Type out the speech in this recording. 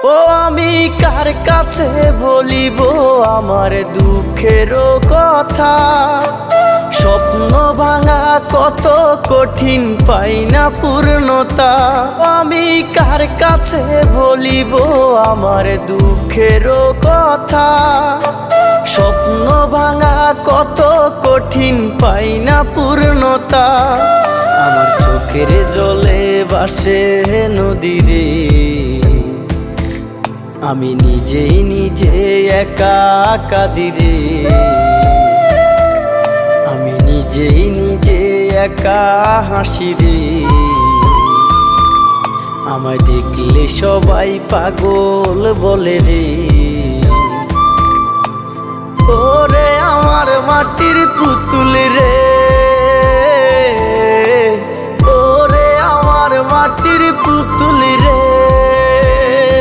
ও আমি কার কাছে বলিব আমার দুঃখের কথা? স্বপ্ন ভাঙা কত কঠিন, পাই না পূর্ণতা। আমি কার কাছে বলিব আমার দুঃখের কথা? স্বপ্ন ভাঙা কত কঠিন, পাই না পূর্ণতা। আমার চোখের জলে ভাসে নদীরে, আমি নিজেই নিজে একা কাঁদিরে। আমি নিজেই নিজে একা হাসি রে। আমায় দেখলে সবাই পাগল বলে রে। ওরে আমার মাটির পুতুল রে, ওরে আমার মাটির পুতুল রে।